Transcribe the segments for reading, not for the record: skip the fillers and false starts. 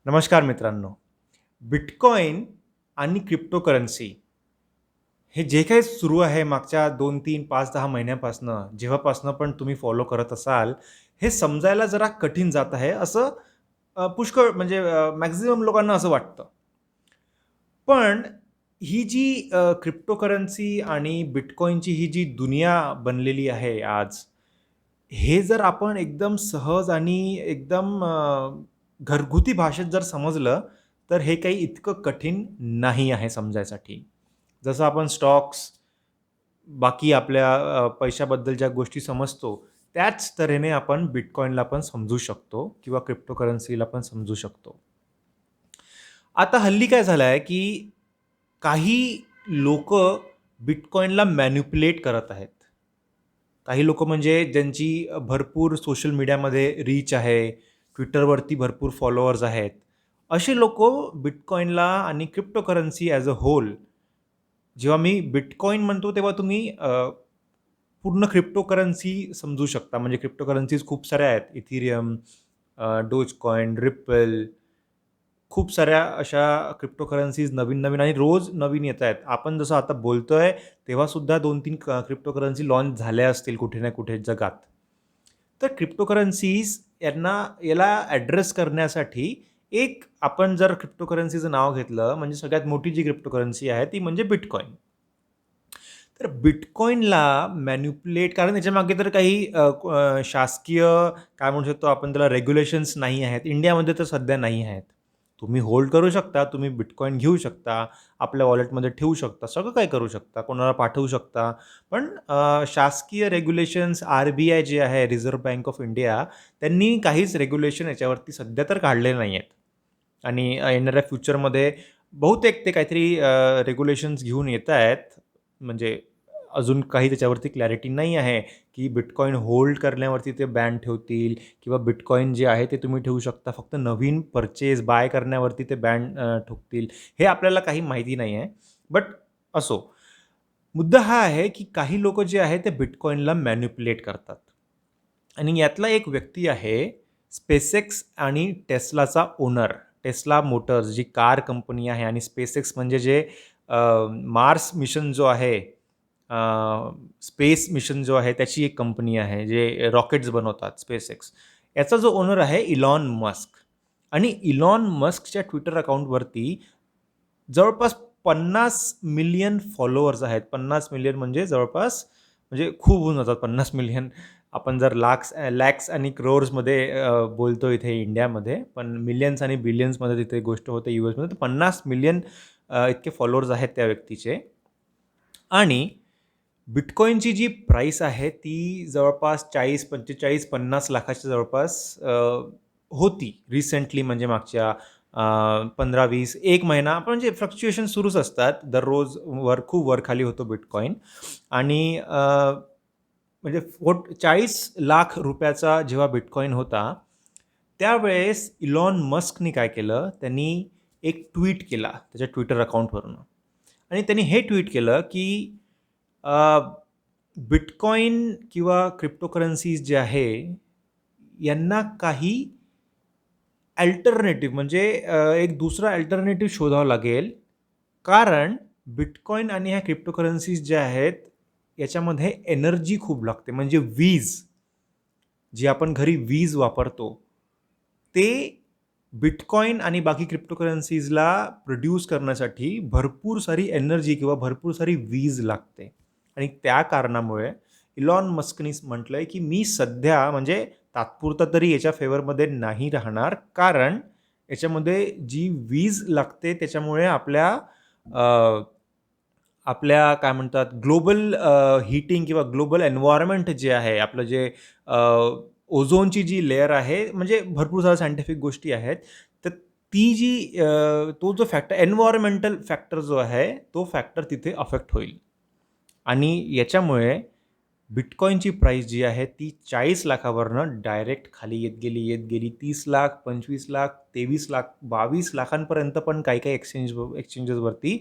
नमस्कार मित्रांनो. बिटकॉइन आणि क्रिप्टोकरन्सी हे जे काही सुरू आहे मागच्या 2, 3, 5, 10 महिन्यापासनं, जेव्हापासनं पण तुम्ही फॉलो करत असाल, हे समजायला जरा कठीण जात आहे असं पुष्कळ म्हणजे मॅक्सिमम लोकांना असं वाटतं. पण ही जी क्रिप्टोकरन्सी आणि बिटकॉइनची ही जी दुनिया बनलेली आहे आज, हे जर आपण एकदम सहज आणि एकदम घरगुती भाषेत जर समजलं, तर हे काही इतकं कठीण नाही आहे समजायसाठी. जसं आपण स्टॉक्स, बाकी आपल्या पैशाबद्दल ज्या गोष्टी समजतो, त्याच तऱ्हेने आपण बिटकॉइनला पण समजू शकतो किंवा क्रिप्टोकरन्सीला पण समजू शकतो. आता हल्ली काय झालं आहे, की काही लोकं बिटकॉइनला मॅनिप्युलेट करत आहेत. काही लोकं म्हणजे ज्यांची भरपूर सोशल मीडियामध्ये रीच आहे, Twitterवरती भरपूर फॉलोअर्स आहेत. अशी लोकं बिटकॉइनला आणि क्रिप्टोकरन्सी ॲज अ होल, जेव्हा मी बिटकॉइन म्हणतो तेव्हा तुम्ही पूर्ण क्रिप्टोकरन्सी समजू शकता. म्हणजे क्रिप्टोकरन्सीज खूप साऱ्या आहेत. इथिरियम, डोजकॉइन, रिपल, खूप साऱ्या अशा क्रिप्टोकरन्सीज नवीन-नवीन आणि रोज नवीन येतायत. आपण जसं आता बोलतोय, तेव्हा सुद्धा 2-3 क्रिप्टोकरन्सी लॉन्च झाल्या असतील कुठे ना कुठे जगात. तर क्रिप्टोकरन्सीज याला ॲड्रेस करण्यासाठी एक आपण जर क्रिप्टोकरन्सीचं नाव घेतलं, म्हणजे सगळ्यात मोठी जी क्रिप्टोकरन्सी आहे ती म्हणजे बिटकॉइन. तर बिटकॉइनला मॅनिप्युलेट कारण त्याच्यामागे तर काही शासकीय काय म्हणू शकतो आपण त्याला रेग्युलेशन्स नाही आहेत. इंडियामध्ये तर सध्या नाही आहेत. तुम्ही होल्ड करू शकता, तुम्ही बिटकॉइन घेऊ शकता, आपल्या वॉलेटमध्ये ठेवू शकता, सगळं काही करू शकता, कोणाला पाठवू शकता. पण शासकीय रेग्युलेशन्स आर-बी-आय जे आहे रिझर्व्ह बँक ऑफ इंडिया, त्यांनी काहीच रेग्युलेशन याच्यावरती सध्या तर काढले नाही आहेत. आणि येणाऱ्या फ्युचरमध्ये बहुतेक ते काहीतरी रेग्युलेशन्स घेऊन येतायत. म्हणजे अजून काही त्याच्यावरती क्लॅरिटी नाही आहे, की बिटकॉइन होल्ड करण्यावरती ते बॅन ठेवतील किंवा बिटकॉइन जे आहे ते तुम्ही ठेवू शकता. फक्त नवीन बाय करण्यावरती ते बॅन ठोकतील. हे आपल्याला काही माहिती नाही आहे. बट असो. मुद्दा हा आहे, की काही लोकं जे आहेत ते बिटकॉइनला मॅनिप्युलेट करतात. आणि यातला एक व्यक्ती आहे, SpaceX आणि Teslaचा ओनर. Tesla मोटर्स जी कार कंपनी आहे आणि SpaceX म्हणजे जे मार्स मिशन जो आहे, स्पेस मिशन जो आहे त्याची एक कंपनी आहे, जे रॉकेट्स बनवतात SpaceX. याचा जो ओनर आहे इलॉन मस्क आणि इलॉन मस्कच्या Twitter अकाउंटवरती जवळपास 50 मिलियन फॉलोअर्स आहेत. 50 मिलियन म्हणजे जवळपास म्हणजे खूप होऊन जातात 50 मिलियन. आपण जर लॅक्स आणि क्रोर्समध्ये बोलतो इथे इंडियामध्ये, पण मिलियन्स आणि बिलियन्समध्ये तिथे गोष्ट होते यूएसमध्ये. तर 50 मिलियन इतके फॉलोअर्स आहेत त्या व्यक्तीचे. आणि बिटकॉइनची जी प्राईस आहे ती जवळपास 40, 45, 50 लाखाच्या जवळपास होती रिसेंटली म्हणजे मागच्या 15-20 एक महिना पण म्हणजे फ्लक्च्युएशन सुरूच असतात. दररोज खूप वर-खाली होतो बिटकॉइन आणि म्हणजे 40 लाख रुपयाचा जेव्हा बिटकॉइन होता, त्यावेळेस इलॉन मस्कनी काय केलं, त्यांनी एक ट्वीट केला त्याच्या Twitter अकाउंटवरून आणि त्यांनी हे ट्वीट केलं, की बिटकॉइन किंवा क्रिप्टोकरन्सीज जे आहे, यांना काही अल्टरनेटिव्ह म्हणजे एक दुसरा अल्टरनेटिव्ह शोधावा लागेल. कारण बिटकॉइन आणि ह्या क्रिप्टोकरन्सीज ज्या आहेत, याच्यामध्ये एनर्जी खूप लागते. म्हणजे वीज, जी आपण घरी वीज वापरतो, ते बिटकॉइन आणि बाकी क्रिप्टोकरन्सीजला प्रोड्यूस करण्यासाठी भरपूर सारी एनर्जी किंवा भरपूर सारी वीज लागते. आणि त्या कारणामुळे इलॉन मस्कनी म्हटलंय, की मी सध्या म्हणजे तात्पुरता तरी याच्या फेवरमध्ये नाही राहणार. कारण याच्यामध्ये जी वीज लागते त्याच्यामुळे आपल्या काय म्हणतात ग्लोबल हीटिंग किंवा ग्लोबल एन्व्हायर्नमेंट जे आहे, आपलं जे ओझोनची जी लेयर आहे, म्हणजे भरपूर साऱ्या सायंटिफिक गोष्टी आहेत. तर ती जी तो जो फॅक्टर एन्व्हायर्नमेंटल फॅक्टर जो आहे, तो फॅक्टर तिथे अफेक्ट होईल. आणि याच्यामुळे बिटकॉइनची प्राईस जी आहे ती 40 लाखावरनं डायरेक्ट खाली येत गेली 30 लाख, 25 लाख, 23 लाख, 22 लाखांपर्यंत पण काही-काही एक्सचेंजेसवरती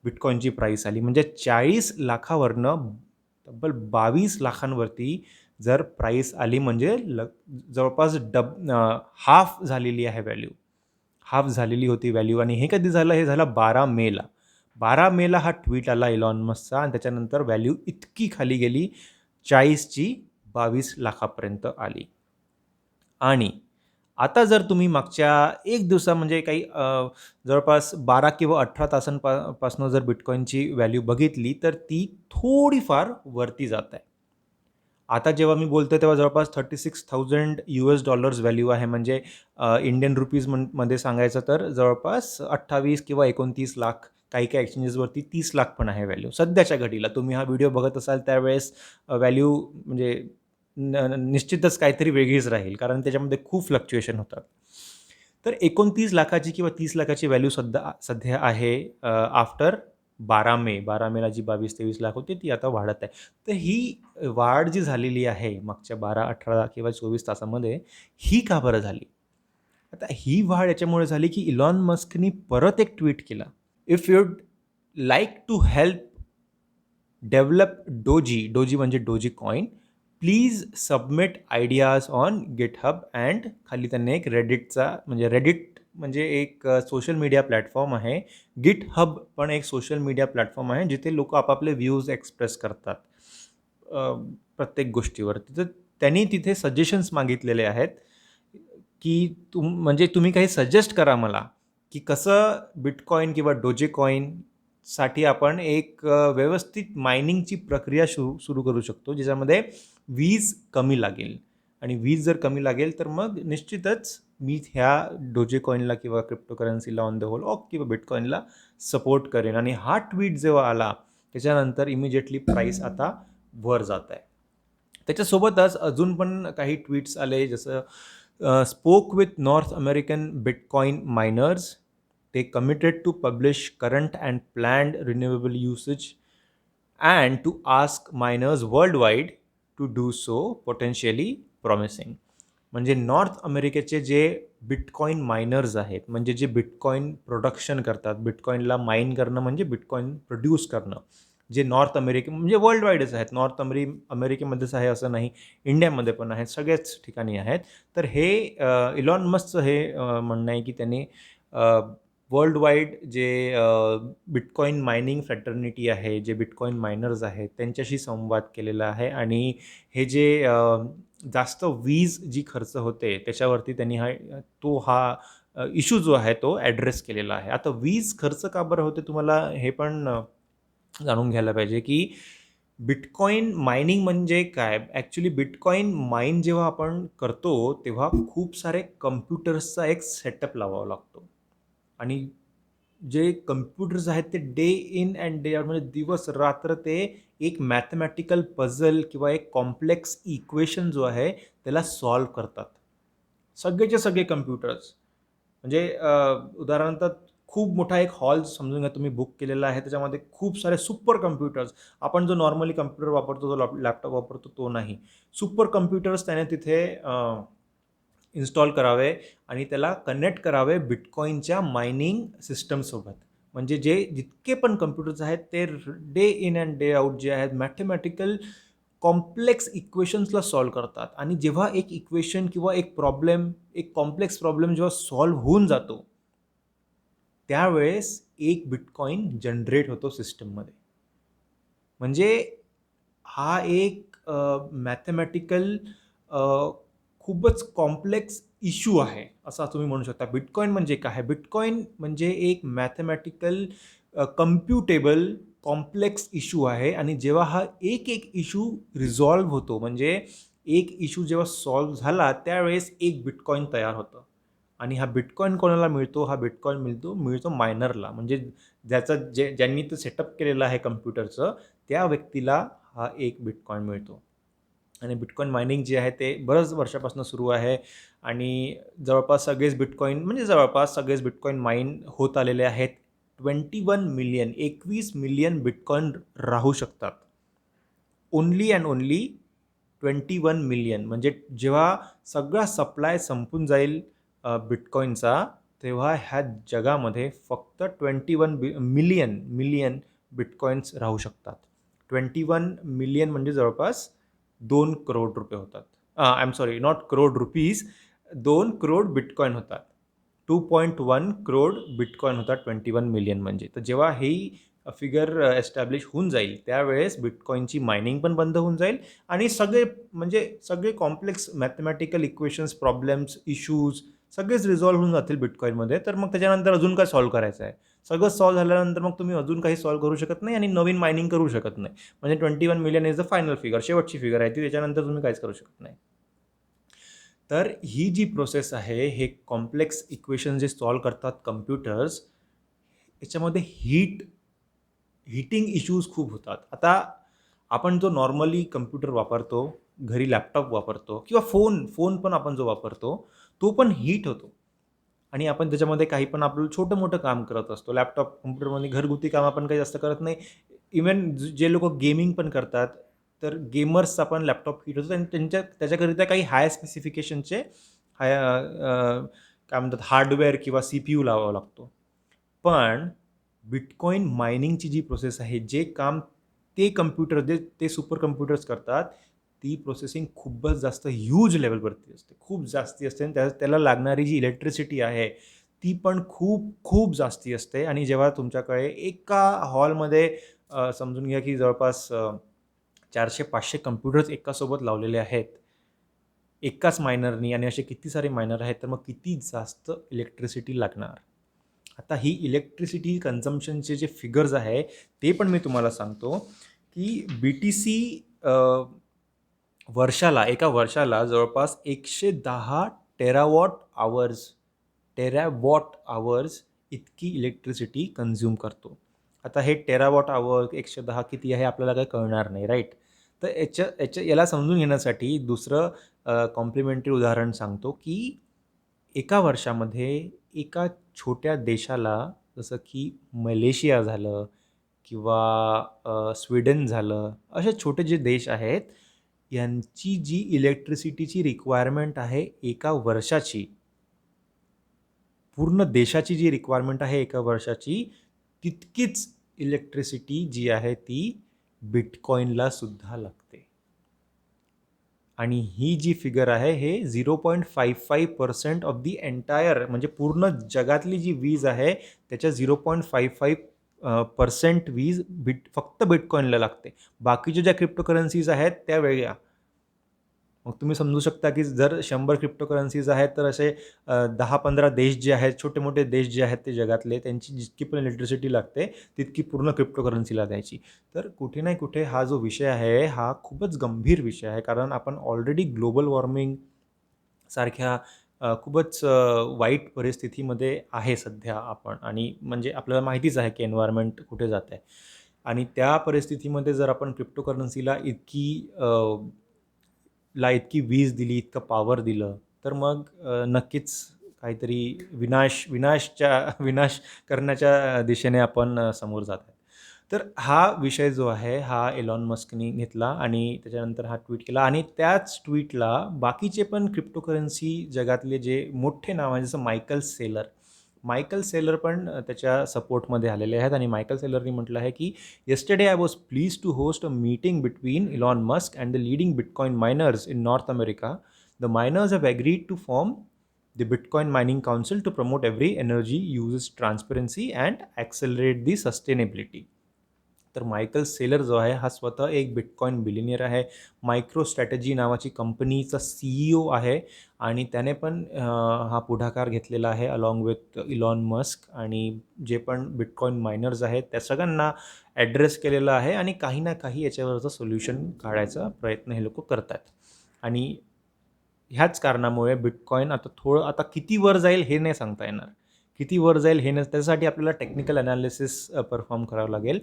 बिटकॉइनची प्राईस आली. म्हणजे 40 लाखावरनं तब्बल 22 लाखांवरती जर प्राईस आली म्हणजे जवळपास हाल्फ झालेली आहे व्हॅल्यू. हाफ झालेली होती व्हॅल्यू. आणि हे कधी झालं? हे झालं 12 मेला. 12 मेला हा ट्विट आला इलॉन मस्कचा आणि त्याच्यानंतर व्हॅल्यू इतकी खाली गेली, 40ची 22 लाखापर्यंत आली. आणि आता जर तुम्ही मागच्या एक दिवसा म्हणजे काही जवळपास 12 किंवा 18 तासांपासून जर बिटकॉईनची व्हॅल्यू बघितली, तर ती थोडीफार वरती जात आहे. आता जेव्हा मी बोलतोय तेव्हा जवळपास $36,000 व्हॅल्यू आहे. म्हणजे इंडियन रुपीज मध्ये सांगायचं तर जवळपास 28 किंवा 29 लाख, काही एक्सचेंजेसवरती 30 लाख पण आहे व्हॅल्यू सध्याच्या घडीला. तुम्ही हा व्हिडिओ बघत असाल त्यावेळेस व्हॅल्यू म्हणजे निश्चितच काहीतरी वेगळीच राहील, कारण त्याच्यामध्ये खूप फ्लक्च्युएशन होतात. तर 29 लाखाची किंवा 30 लाखाची व्हॅल्यू सध्या आहे आफ्टर 12 मे. 12 मेला जी 22-23 लाख होती ती आता वाढत आहे. तर ही वाढ जी झालेली आहे मागच्या 12, 18 किंवा 24 तासामध्ये, ही का बरं झाली? आता ही वाढ याच्यामुळे झाली की इलॉन मस्कनी परत एक ट्विट केला. If you'd like to help develop doge म्हणजे doge coin, please submit ideas on GitHub. And खाली त्यांनी एक रेडिट म्हणजे एक सोशल मीडिया प्लॅटफॉर्म आहे. गिटहब पण एक सोशल मीडिया प्लॅटफॉर्म आहे जिथे लोक आपापले व्ह्यूज एक्सप्रेस करतात प्रत्येक गोष्टीवरती. तर त्यांनी तिथे सजेशन्स मागितलेले आहेत की म्हणजे तुम्ही काही सजेस्ट करा मला की कसं बिटकॉइन किंवा डोजेकॉइन साठी आपण एक व्यवस्थित मायनिंगची प्रक्रिया सुरू करू शकतो, ज्याच्यामध्ये वीज कमी लागेल. आणि वीज जर कमी लागेल तर मग निश्चितच मी ह्या डोजेकॉइनला किंवा क्रिप्टोकरन्सीला ऑन द होल किंवा बिटकॉइनला सपोर्ट करेन. आणि हा ट्विट जेव्हा आला त्याच्यानंतर इमिजिएटली प्राईस आता वर जात आहे. त्याच्यासोबतच अजून पण काही ट्विट्स आले, जसं spoke with north American bitcoin minors, they committed to publish current and planned renewable usage and to ask miners worldwide to do so, potentially promising. म्हणजे नॉर्थ अमेरिकेचे जे बिटकॉइन मायनर्स आहेत, म्हणजे जे बिटकॉइन प्रोडक्शन करतात, बिटकॉइनला mine करणं म्हणजे bitcoin produce करणं, जे नॉर्थ अमेरिके म्हणजे वर्ल्ड वाईडच आहेत. नॉर्थ अमेरिकेमध्येच आहे असं नाही, इंडियामध्ये पण आहेत, सगळ्याच ठिकाणी आहेत. तर हे इलॉन मस्कचं हे म्हणणं आहे की त्यांनी वर्ल्ड वाईड जे बिटकॉइन मायनिंग फ्रॅटर्निटी आहे, जे बिटकॉइन मायनर्स आहेत, त्यांच्याशी संवाद केलेला आहे. आणि हे जे जास्त वीज जी खर्च होते त्याच्यावरती त्यांनी हा इश्यू जो आहे तो ॲड्रेस केलेला आहे. आता वीज खर्च का बरं होते तुम्हाला हे पण जाणून घ्यायला पाहिजे की बिटकॉइन मायनिंग म्हणजे काय. ॲक्च्युली बिटकॉइन माइन जेव्हा आपण करतो तेव्हा खूप सारे कम्प्युटर्सचा एक सेटअप लावावा लागतो. आणि जे कम्प्युटर्स आहेत ते day in and day out म्हणजे दिवस रात्र ते एक मॅथमॅटिकल पझल किंवा एक कॉम्प्लेक्स इक्वेशन जो आहे त्याला सॉल्व्ह करतात. सगळेचे सगळे कम्प्युटर्स म्हणजे उदाहरणार्थ खूप मोठा एक हॉल समजून घ्या तुम्ही बुक केलेला आहे, त्याच्यामध्ये खूप सारे सुपर कम्प्युटर्स. आपण जो नॉर्मली कम्प्युटर वापरतो, जो लॅपटॉप वापरतो तो नाही, सुपर कम्प्युटर्स त्याने तिथे इन्स्टॉल करावे आणि त्याला कनेक्ट करावे बिटकॉइनच्या मायनिंग सिस्टमसोबत. म्हणजे जे जितके पण कम्प्युटर्स आहेत ते day in and day out जे आहेत मॅथमॅटिकल कॉम्प्लेक्स इक्वेशन्सला सॉल्व्ह करतात. आणि जेव्हा एक इक्वेशन किंवा एक प्रॉब्लेम, एक कॉम्प्लेक्स प्रॉब्लेम जेव्हा सॉल्व्ह होऊन जातो त्यावेळेस एक बिटकॉइन जनरेट होतो सिस्टममध्ये. म्हणजे हा एक मॅथमॅटिकल खूपच कॉम्प्लेक्स इश्यू आहे असं तुम्ही म्हणू शकता. बिटकॉइन म्हणजे काय? बिटकॉइन म्हणजे एक मॅथमॅटिकल कम्प्युटेबल कॉम्प्लेक्स इश्यू आहे. आणि जेव्हा हा एक इश्यू रिझॉल्व्ह होतो, म्हणजे एक इश्यू जेव्हा सॉल्व्ह झाला त्यावेळेस एक बिटकॉइन तयार होतं. आणि हा बिटकॉइन कोणाला मिळतो? हा बिटकॉइन मिळतो मायनरला. म्हणजे ज्यांनी तो सेटअप केलेलं आहे कम्प्युटरचं त्या व्यक्तीला हा एक बिटकॉइन मिळतो. आणि बिटकॉइन मायनिंग जे आहे ते बऱ्याच वर्षापासून सुरू आहे. आणि जवळपास सगळेच बिटकॉइन माइन होत आलेले आहेत. 21 मिलियन बिटकॉइन राहू शकतात. Only and only 21 million. म्हणजे जेव्हा सगळा सप्लाय संपून जाईल बिटकॉइनचा, तेव्हा ह्या जगामध्ये फक्त 21 मिलियन बिटकॉइन्स राहू शकतात. 21 मिलियन म्हणजे जवळपास 2 करोड रुपये होतात. I am sorry, not crore rupees, 2 crore bitcoin होतात. 2.1 करोड बिटकॉइन होता 21 मिलियन म्हणजे. तर जेव्हा ही फिगर एस्टॅब्लिश होऊन जाईल त्यावेळेस बिटकॉइनची मायनिंग पण बंद होऊन जाईल आणि सगळे complex mathematical equations, problems, issues सगळेच रिझॉल्व्ह होऊन जातील बिटकॉइनमध्ये. तर मग त्याच्यानंतर अजून काय सॉल्व्ह करायचं आहे? सगळं सॉल्व्ह झाल्यानंतर मग तुम्ही अजून काही सॉल्व्ह करू शकत नाही आणि नवीन मायनिंग करू शकत नाही. म्हणजे 21 million is the final figure, शेवटची फिगर आहे ती. त्याच्यानंतर तुम्ही काहीच करू शकत नाही. तर ही जी प्रोसेस आहे, हे कॉम्प्लेक्स इक्वेशन जे सॉल्व्ह करतात कम्प्युटर्स, याच्यामध्ये हीटिंग इश्यूज खूप होतात. आता आपण जो नॉर्मली कम्प्युटर वापरतो, घरी लॅपटॉप वापरतो किंवा फोन पण आपण जो वापरतो, तो पण हीट होतो आणि आपण त्याच्यामध्ये काही पण आपलं छोटं-मोठं काम करत असतो. लॅपटॉप, कम्प्युटरमध्ये घरगुती काम आपण काही जास्त करत नाही. इव्हन जे लोकं गेमिंग पण करतात, तर गेमर्सचा पण लॅपटॉप हीट होतो आणि त्याच्याकरिता काही हाय स्पेसिफिकेशनचे काय म्हणतात हार्डवेअर किंवा सीपीयू लावावा लागतो. पण बिटकॉइन मायनिंगची जी प्रोसेस आहे, जे काम ते सुपर कम्प्युटर्स करतात, ती प्रोसेसिंग खूपच जास्त ह्यूज लेव्हलवरती असते. खूप जास्ती असते आणि त्याला लागणारी जी इलेक्ट्रिसिटी आहे, ती पण खूप खूप जास्ती असते आणि जेव्हा तुमच्याकडे एका हॉलमध्ये समजून घ्या की जवळपास 400-500 कम्प्युटर्स एकासोबत लावलेले आहेत, एकाच मायनरनी आणि असे किती सारे मायनर आहेत, तर मग किती जास्त इलेक्ट्रिसिटी लागणार. आता ही इलेक्ट्रिसिटी कन्झम्पशनचे जे फिगर्स आहे ते पण मी तुम्हाला सांगतो की BTC एका वर्षाला जवळपास 110 टेरावॉट आवर्स इतकी इलेक्ट्रिसिटी कन्झ्युम करतो. आता हे टेरावॉट आवर 110 किती आहे आपल्याला काही कळणार नाही, राईट? तर याला समजून घेण्यासाठी दुसरं कॉम्प्लिमेंटरी उदाहरण सांगतो की एका वर्षामध्ये एका छोट्या देशाला, जसं की मलेशिया झालं किंवा स्वीडन झालं, असे छोटे जे देश आहेत, यांची जी इलेक्ट्रिसिटीची रिक्वायरमेंट आहे एका वर्षाची, पूर्ण देशाची जी रिक्वायरमेंट आहे एका वर्षाची, तितकीच इलेक्ट्रिसिटी जी आहे ती बिटकॉइनला सुद्धा लागते. आणि ही जी फिगर आहे हे 0.55% ऑफ दी एंटायर, म्हणजे पूर्ण जगातली जी वीज आहे त्याच्या 0.55% वीज फक्त बिटकॉइनला लागते. बाकीच्या ज्या क्रिप्टोकरन्सीज आहेत त्या वेगळ्या. मग तुम्ही समजू शकता की जर 100 क्रिप्टोकरन्सीज आहेत तर असे 10-15 देश जे आहेत, छोटे मोठे देश जे आहेत ते जगातले, त्यांची जितकी पण इलेक्ट्रिसिटी लागते तितकी पूर्ण क्रिप्टोकरन्सीला द्यायची. तर कुठे ना कुठे हा जो विषय आहे हा खूपच गंभीर विषय आहे, कारण आपण ऑलरेडी ग्लोबल वॉर्मिंग सारख्या खूपच वाईट परिस्थितीमध्ये आहे सध्या आपण, आणि म्हणजे आपल्याला माहितीच आहे की एन्व्हायरमेंट कुठे जात आहे. आणि त्या परिस्थितीमध्ये जर आपण क्रिप्टोकरन्सीला इतकी वीज दिली, इतकं पॉवर दिलं, तर मग नक्कीच काहीतरी विनाश करण्याच्या दिशेने आपण समोर जात आहे. तर हा विषय जो आहे हा एलॉन मस्कनी घेतला आणि त्याच्यानंतर हा ट्विट केला आणि त्याच ट्विटला बाकीचे पण क्रिप्टोकरन्सी जगातले जे मोठे नाव आहे, जसं मायकल सेलर पण त्याच्या सपोर्टमध्ये आलेले आहेत. आणि मायकल सेलरनी म्हटलं आहे की yesterday I was pleased to host a meeting between Elon Musk and the leading bitcoin miners in North America. The miners have agreed to form the Bitcoin Mining Council to promote every energy uses transparency and accelerate the sustainability. तर Michael seller जो आहे हा स्वतः एक bitcoin billionaire आहे. Micro strategy नावाची कंपनीचा CEO आहे आणि त्याने पण हा पुढाकार घेतलेला आहे अलॉंग विथ इलॉन मस्क, आणि जे पण बिटकॉइन मायनर्स आहेत त्या सगळ्यांना ॲड्रेस केलेला आहे आणि काही ना काही याच्यावरचं सोल्युशन काढायचा प्रयत्न हे लोक करतात. आणि ह्याच कारणामुळे बिटकॉइन आता किती वर जाईल हे नाही सांगता येणार. किती वर जाईल हे नाही, त्यासाठी आपल्याला टेक्निकल ॲनालिसिस परफॉर्म करावं लागेल.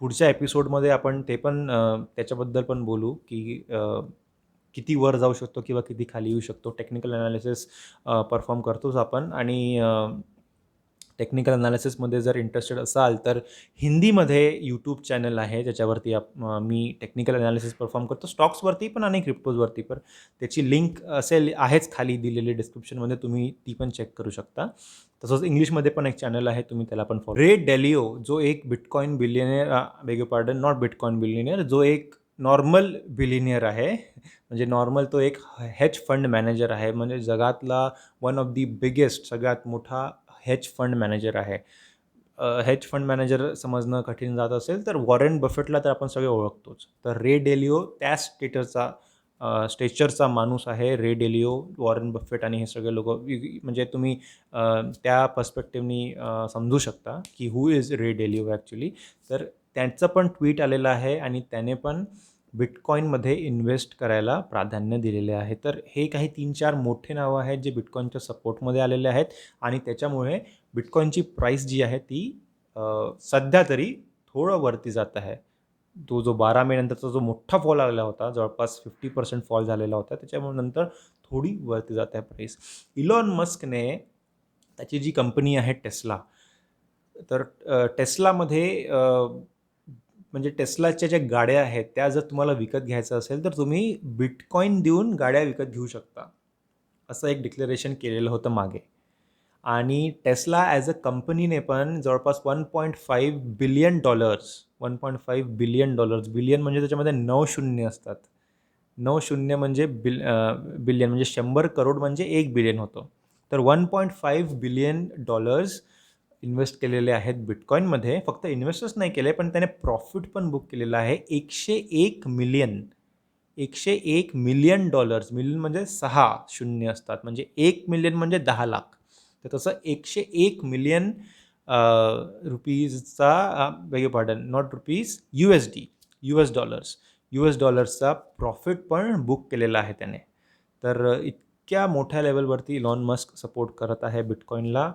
पुढच्या एपिसोडमध्ये आपण ते पण त्याच्याबद्दल पण बोलू की किती वर जाऊ शकतो किंवा किती खाली येऊ शकतो. टेक्निकल ॲनालिसिस परफॉर्म करतोच आपण. आणि टेक्निकल ॲनालिसिसमध्ये जर इंटरेस्टेड असाल तर हिंदीमध्ये यूट्यूब चॅनल आहे ज्याच्यावरती मी टेक्निकल ॲनालिसिस परफॉर्म करतो, स्टॉक्सवरती पण आणि क्रिप्टोजवरती पण. त्याची लिंक आहेच खाली दिलेली डिस्क्रिप्शनमध्ये, तुम्ही ती पण चेक करू शकता. तसंच इंग्लिशमध्ये पण एक चॅनल आहे, तुम्ही त्याला पण फॉलो. रे डेलिओ जो एक bitcoin billionaire, beg pardon, not bitcoin billionaire, जो एक नॉर्मल बिलिनियर आहे. म्हणजे नॉर्मल तो एक हेज फंड मॅनेजर आहे. म्हणजे जगातला वन ऑफ दी बिगेस्ट सगळ्यात मोठा हेज फंड मॅनेजर आहे. हेज फंड मॅनेजर समजणं कठीण जात असेल तर वॉरेन बफेटला तर आपण सगळे ओळखतोच. तर रे डेलिओ त्याच स्टेचरचा माणूस आहे. रे डेलिओ, वॉरेन बफेट आणि हे सगळे लोकं म्हणजे तुम्ही त्या पर्स्पेक्टिव्हनी समजू शकता की हू इज रे डेलिओ ॲक्च्युली. तर त्यांचं पण ट्विट आलेलं आहे आणि त्याने पण बिटकॉईनमध्ये इन्व्हेस्ट करायला प्राधान्य दिलेले आहे. तर हे काही 3-4 मोठे नावं आहेत जे बिटकॉईनच्या सपोर्टमध्ये आलेले आहेत आणि त्याच्यामुळे बिटकॉईनची प्राईस जी आहे ती सध्या तरी थोडं वरती जात आहे. तो जो 12 मे नंतरचा जो मोठा फॉल आलेला होता, जवळपास 50% फॉल झालेला होता. त्याच्यामुळे नंतर थोडी वरती जात आहे प्राईस. इलॉन मस्कने त्याची जी कंपनी आहे टेस्ला, तर टेस्लामध्ये म्हणजे टेस्लाच्या ज्या गाड्या आहेत त्या जर तुम्हाला विकत घ्यायचं असेल तर तुम्ही बिटकॉईन देऊन गाड्या विकत घेऊ शकता. असं एक डिक्लेरेशन केलेलं होतं मागे. आणि टेस्ला ॲज अ कंपनीने पण जवळपास $1.5 बिलियन, $1.5 बिलियन, बिलियन म्हणजे त्याच्यामध्ये 9 शून्य असतात. 9 शून्य म्हणजे बिलियन म्हणजे 100 करोड म्हणजे 1 बिलियन होतं. तर $1.5 बिलियन इन्व्हेस्ट केलेले आहेत बिटकॉईनमध्ये. फक्त इन्व्हेस्टच नाही केले, पण त्याने प्रॉफिट पण बुक केलेलं आहे 101 मिलियन. $101 मिलियन. मिलियन म्हणजे 6 शून्य असतात. म्हणजे 1 मिलियन म्हणजे 10 लाख. तर तसं 101 मिलियन रुपीजचा beg pardon, not rupees, USD, US डॉलर्सचा प्रॉफिट पण बुक केलेला आहे त्याने. तर इतक्या मोठ्या लेवलवरती इलॉन मस्क सपोर्ट करत आहे बिटकॉईनला.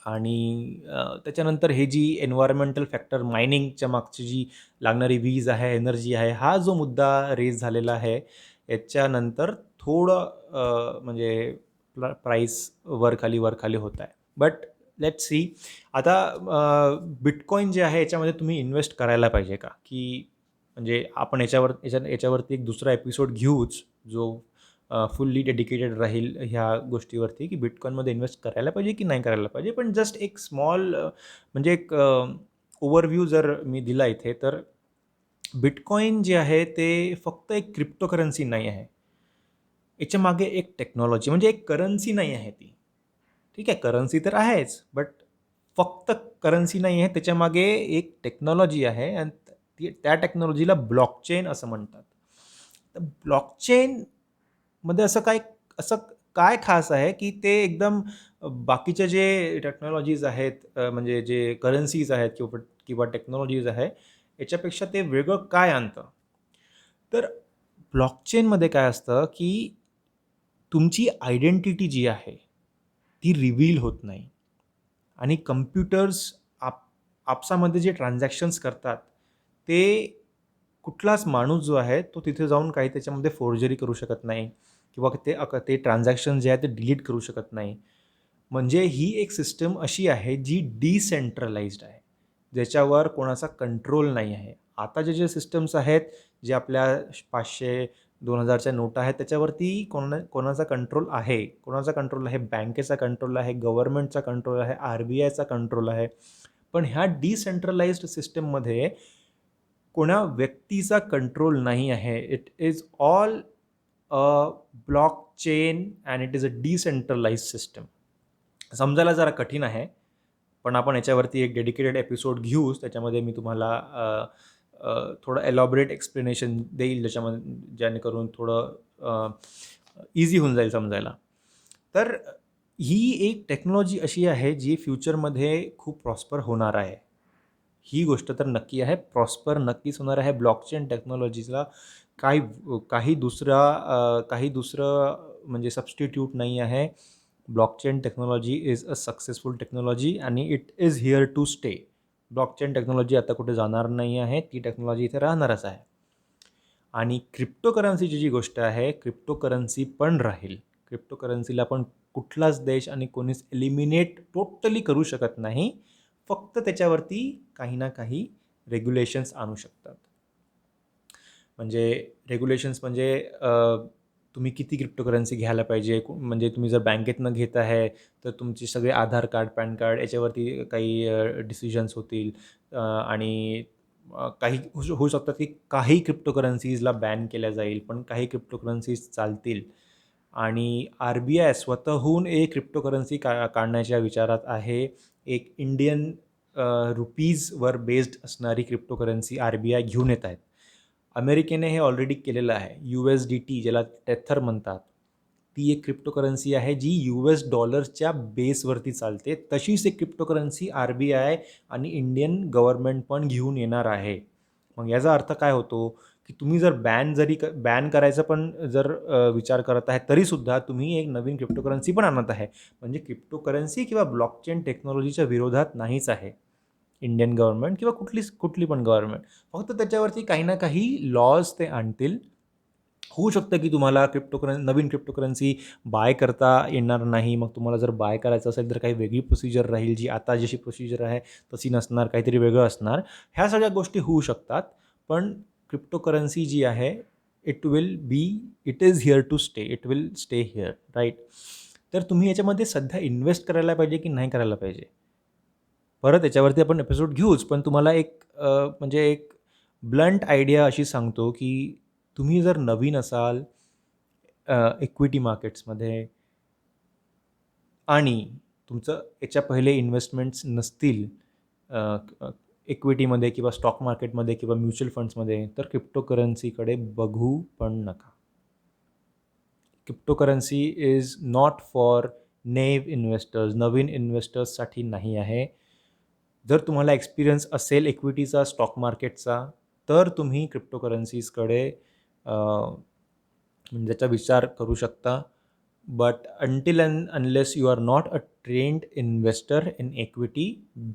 आणि त्याच्यानंतर हे जी एन्व्हायरमेंटल फॅक्टर, मायनिंगच्या मागची जी लागणारी वीज आहे, एनर्जी आहे, हा जो मुद्दा रेज झालेला आहे, याच्यानंतर थोडं म्हणजे प्राईस वर खाली होत आहे. But let's see. आता बिटकॉईन जे आहे याच्यामध्ये तुम्ही इन्व्हेस्ट करायला पाहिजे का? की म्हणजे आपण याच्यावरती एक दुसरा एपिसोड घेऊच, जो फुल्ली डेडिकेटेड राहील ह्या गोष्टीवरती, की बिटकॉईनमध्ये इन्व्हेस्ट करायला पाहिजे की नाही करायला पाहिजे. पण जस्ट एक स्मॉल म्हणजे एक ओव्हरव्ह्यू जर मी दिला इथे, तर बिटकॉईन जे आहे ते फक्त एक क्रिप्टोकरन्सी नाही आहे. याच्यामागे एक टेक्नॉलॉजी म्हणजे एक करन्सी नाही आहे ती. ठीक आहे, करन्सी तर आहेच, बट फक्त करन्सी नाही आहे. त्याच्यामागे एक टेक्नॉलॉजी आहे आणि त्या टेक्नॉलॉजीला ब्लॉकचेन असं म्हणतात. तर ब्लॉकचेनमध्ये असं काय खास आहे, की ते एकदम बाकीचे जे टेक्नॉलॉजीज आहेत, म्हणजे जे करन्सीज आहेत किंवा टेक्नॉलॉजीज आहे, याच्यापेक्षा ते वेगळं काय आणतं? तर ब्लॉकचेनमध्ये काय असतं, की तुमची आयडेंटिटी जी आहे, ती रिव्हील होत नाही. आणि कम्प्युटर्स आपसामध्ये जे ट्रान्झॅक्शन्स करतात, ते कुठलाच माणूस जो आहे, तो तिथे जाऊन काही त्याच्यामध्ये फोर्जरी करू शकत नाही किंवा ते ट्रान्झॅक्शन जे आहे ते डिलीट करू शकत नाही. म्हणजे ही एक सिस्टम अशी आहे जी डिसेंट्रलाइज्ड आहे, ज्याच्यावर कोणाचा कंट्रोल नाही आहे. आता जे सिस्टम्स आहेत, जे आपल्या 500-2000च्या नोटा आहेत, त्याच्यावरती कोणाचा कंट्रोल आहे? कोणाचा कंट्रोल आहे? बँकेचा कंट्रोल आहे, गव्हर्नमेंटचा कंट्रोल आहे, RBIचा कंट्रोल आहे. पण ह्या डिसेंट्रलाइज्ड सिस्टममध्ये कोणा व्यक्तीचा कंट्रोल नाही आहे. It is all a blockchain and it is a decentralised system. समजायला जरा कठीण आहे, पण आपण याच्यावरती एक डेडिकेटेड एपिसोड घेऊच. त्याच्यामध्ये मी तुम्हाला थोडं एलॉबरेट एक्सप्लेनेशन देईल, जेणेकरून थोडं इझी होऊन जाईल समजायला. तर ही एक टेक्नॉलॉजी अशी आहे जी फ्युचरमध्ये खूप प्रॉस्पर होणार आहे. ही गोष्ट तर नक्की आहे. प्रॉस्पर नक्कीच होणार आहे. ब्लॉकचेन टेक्नॉलॉजीला काही काही दुसरं म्हणजे सबस्टिट्यूट नाही आहे. Blockchain technology is a successful technology आणि it is here to stay. Blockchain technology आता कुठे जाणार नाही आहे. ती टेक्नॉलॉजी इथे राहणारच आहे. आणि क्रिप्टोकरन्सीची जी गोष्ट आहे, क्रिप्टोकरन्सी पण राहील. क्रिप्टोकरन्सीला पण कुठलाच देश आणि कोणीच एलिमिनेट टोटली करू शकत नाही. फक्त त्याच्यावरती काही ना काही रेग्युलेशन्स आणू शकतात. म्हणजे रेग्युलेशन्स म्हणजे तुम्ही किती क्रिप्टोकरन्सी घ्यायला पाहिजे, म्हणजे तुम्ही जर बँकेतनं घेत आहे, तर तुमचे सगळे आधार कार्ड, पॅन कार्ड याच्यावरती काही डिसिजन्स होतील. आणि काही होऊ शकतात की काही क्रिप्टोकरन्सीजला बॅन केल्या जाईल, पण काही क्रिप्टोकरन्सीज चालतील. आणि RBI स्वतःहून एक क्रिप्टोकरन्सी काढण्याच्या विचारात आहे. एक इंडियन रुपीजवर बेस्ड असणारी क्रिप्टोकरन्सी RBI घेऊन येत आहेत. अमेरिकेने हे ऑलरेडी केलेलं आहे. USDT ज्याला टेथर म्हणतात. ती एक क्रिप्टोकरन्सी आहे जी US डॉलर्सच्या बेसवरती चालते. तशीच एक क्रिप्टोकरन्सी RBI आणि इंडियन गव्हर्नमेंट पण घेऊन येणार आहे. मग याचा अर्थ काय होतो, की तुम्ही जर बॅन करायचा पण जर विचार करत आहे, तरीसुद्धा तुम्ही एक नवीन क्रिप्टोकरन्सी पण आणत आहे. म्हणजे क्रिप्टोकरन्सी किंवा ब्लॉकचेन टेक्नॉलॉजीच्या विरोधात नाहीच आहे इंडियन गव्हर्नमेंट किंवा कुठली पण गव्हर्नमेंट. फक्त त्याच्यावरती काही ना काही लॉज ते आणतील. होऊ शकतं की तुम्हाला नवीन क्रिप्टोकरन्सी बाय करता येणार नाही. मग तुम्हाला जर बाय करायचं असेल तर काही वेगळी प्रोसिजर राहील, जी आता जशी प्रोसिजर आहे तशी नसणार, काहीतरी वेगळं असणार. ह्या सगळ्या गोष्टी होऊ शकतात. पण क्रिप्टोकरन्सी जी आहे, it is here to stay. It will stay here, right? तर तुम्ही याच्यामध्ये सध्या इन्व्हेस्ट करायला पाहिजे की नाही करायला पाहिजे? परत याच्यावरती आपण एपिसोड घेऊच. पण तुम्हाला म्हणजे एक ब्लंट आयडिया अशी सांगतो, की तुम्ही जर नवीन असाल इक्विटी मार्केट्समध्ये आणि तुमचं याच्या पहिले इन्व्हेस्टमेंट्स नसतील इक्विटीमध्ये किंवा स्टॉक मार्केटमध्ये किंवा म्युच्युअल फंड्समध्ये, तर क्रिप्टोकरन्सीकडे बघू पण नका. क्रिप्टोकरन्सी इज नॉट फॉर नवीन इन्व्हेस्टर्ससाठी नाही आहे. जर तुम्हाला एक्सपिरियन्स असेल इक्विटीचा, स्टॉक मार्केटचा, तर तुम्ही क्रिप्टोकरन्सीजकडे म्हणजे त्याचा विचार करू शकता. But until and unless you are not a trained investor in equity,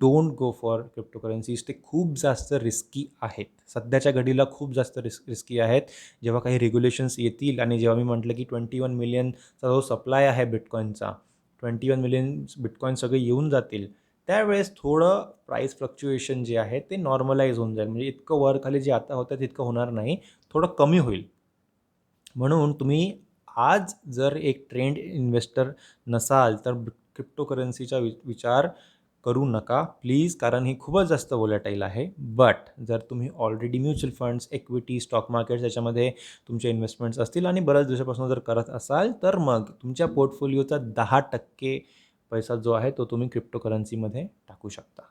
don't go for cryptocurrencies. ते खूप जास्त रिस्की आहेत. सध्याच्या घडीला खूप जास्त रिस्की आहेत. जेव्हा काही रेग्युलेशन्स येतील आणि जेव्हा मी म्हटलं की 21 मिलियनचा जो सप्लाय आहे बिटकॉईनचा, 21 मिलियन बिटकॉईन सगळे येऊन जातील, त्यावेळेस थोडं प्राईस फ्लक्च्युएशन जे आहे ते नॉर्मलाईज होऊन जाईल. म्हणजे इतकं वर खाली जे आता होतं तितकं होणार नाही, थोडं कमी होईल. म्हणून तुम्ही आज जर एक ट्रेंड इन्व्हेस्टर नसाल तर क्रिप्टोकरन्सीचा विचार करू नका प्लीज, कारण ही खूपच जास्त वोलॅटाईल आहे. बट जर तुम्ही already mutual funds, equity, stock markets याच्यामध्ये तुमचे इन्व्हेस्टमेंट्स असतील आणि बऱ्याच दिवसापासून जर करत असाल, तर मग तुमच्या पोर्टफोलिओचा 10% पैसा जो आहे तो तुम्ही क्रिप्टोकरन्सीमध्ये टाकू शकता.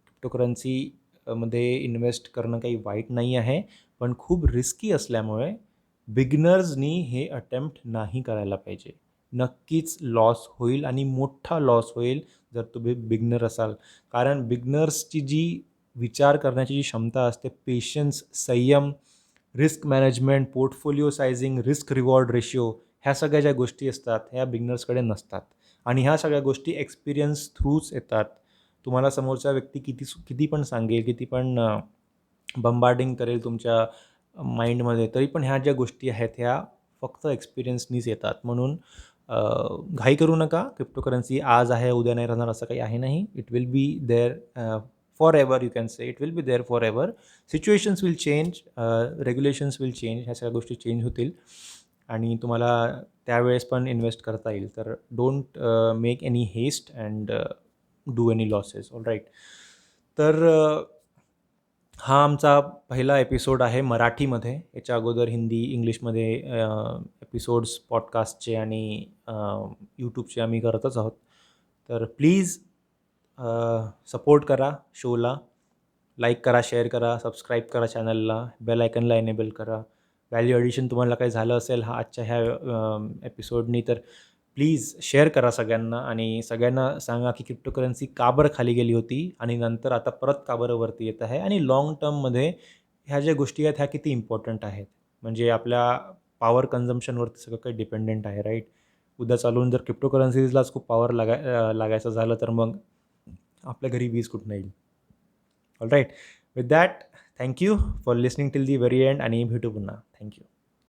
क्रिप्टोकरन्सी मध्ये इन्व्हेस्ट करणं काही वाईट नाही आहे, पण खूप रिस्की असल्यामुळे बिगिनर्सनी हे अटेम्प्ट नाही करायला पाहिजे. नक्कीच लॉस होईल आणि मोठा लॉस होईल जर तुम्ही बिगिनर असाल. कारण बिगिनर्सची जी विचार करण्याची जी क्षमता असते, पेशन्स, संयम, risk management, portfolio sizing, risk reward ratio, ह्या सगळ्या ज्या गोष्टी असतात ह्या बिगिनर्सकडे नसतात. आणि ह्या सगळ्या गोष्टी एक्सपिरियन्स थ्रूच येतात. तुम्हाला समोरचा व्यक्ती किती पण सांगेल, किती पण बंबार्डिंग करेल तुमच्या माइंडमध्ये, तरी पण ह्या ज्या गोष्टी आहेत ह्या फक्त एक्सपिरियन्सनीच येतात. म्हणून घाई करू नका. क्रिप्टोकरन्सी आज आहे उद्या नाही राहणार असं काही आहे नाही. It will be there forever. You can say it will be there forever. Situations will change, regulations will change, ह्या सगळ्या गोष्टी चेंज होतील आणि तुम्हाला त्यावेळेस पण इन्व्हेस्ट करता येईल. तर don't make any haste and do any losses. All right. तर हा आमचा पहिला एपिसोड आहे मराठीमध्ये. याच्या अगोदर हिंदी, इंग्लिशमध्ये एपिसोड्स पॉडकास्टचे आणि यूट्यूबचे आम्ही करतच आहोत. तर प्लीज सपोर्ट करा शोला. लाईक करा, शेअर करा, सबस्क्राईब करा चॅनलला, बेल आयकनला एनेबल करा. व्हॅल्यू ॲडिशन तुम्हाला काही झालं असेल आजच्या ह्या एपिसोडनी, तर प्लीज शेअर करा सगळ्यांना आणि सगळ्यांना सांगा की क्रिप्टोकरन्सी का बरं खाली गेली होती आणि नंतर आता परत का बरं वरती येत आहे आणि लाँग टर्ममध्ये ह्या ज्या गोष्टी आहेत ह्या किती इम्पॉर्टंट आहेत. म्हणजे आपल्या पॉवर कन्झम्पशनवरती सगळं काही डिपेंडेंट आहे, राईट? उद्या चालून जर क्रिप्टोकरन्सीजलाच खूप पॉवर लागायचं झालं तर मग आपल्या घरी वीज कुठून येईल? All right. With that, thank you for listening till the very end आणि भेटू पुन्हा. थँक्यू.